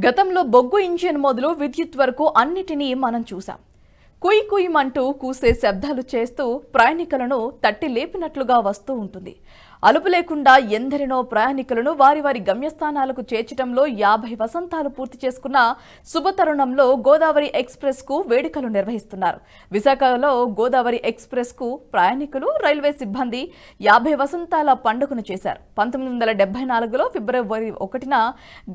గతంలో బొగ్గు ఇంజిన్ మొదలు విద్యుత్ వరకు అన్నిటినీ మనం చూసాం. కుయ్ కుయ్మంటూ కూసే శబ్దాలు చేస్తూ ప్రయాణికులను తట్టి లేపినట్లుగా వస్తూ ఉంటుంది. అలుపు లేకుండా ఎందరినో ప్రయాణికులను వారి వారి గమ్యస్థానాలకు చేర్చడంలో 50 వసంతాలు పూర్తి చేసుకున్న శుభతరుణంలో గోదావరి ఎక్స్ప్రెస్ కు వేడుకలు నిర్వహిస్తున్నారు. విశాఖలో గోదావరి ఎక్స్ప్రెస్ కు ప్రయాణికులు, రైల్వే సిబ్బంది 50 వసంతాల పండుగను చేశారు. 1974లో ఫిబ్రవరి 1న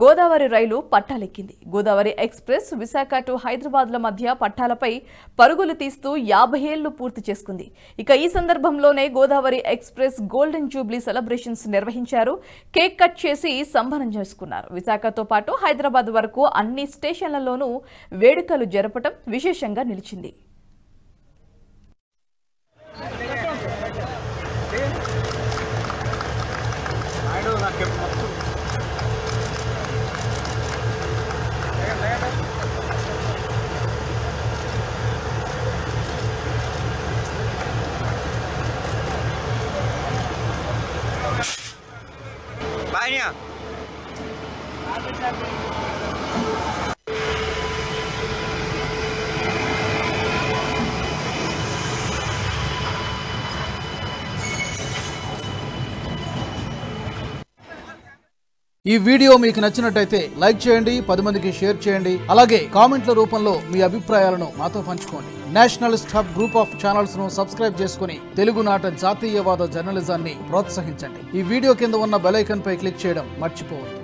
గోదావరి రైలు పట్టాలెక్కింది. గోదావరి ఎక్స్ప్రెస్ విశాఖ టు హైదరాబాద్ల మధ్య పట్టాలపై పరుగులు తీస్తూ 50 ఏళ్లు పూర్తి చేసుకుంది. ఇక ఈ సందర్భంలోనే Godavari express golden Jubilee celebrations నిర్వహించారు. కేక్ కట్ చేసి సంబరం చేసుకున్నారు. విశాఖతో పాటు హైదరాబాద్ వరకు అన్ని స్టేషన్లలోనూ వేడుకలు జరపడం విశేషంగా నిలిచింది. ఈ వీడియో మీకు నచ్చినట్టయితే లైక్ చేయండి, 10 మందికి షేర్ చేయండి. అలాగే కామెంట్ల రూపంలో మీ అభిప్రాయాలను మాతో పంచుకోండి. Nationalist hub group of channels ను సబ్స్క్రైబ్ చేసుకుని తెలుగునాట జాతీయవాద జర్నలిజాన్ని ప్రోత్సహించండి. ఈ వీడియో కింద ఉన్న బెల్ ఐకాన్ పై క్లిక్ చేయడం మర్చిపోవద్దు.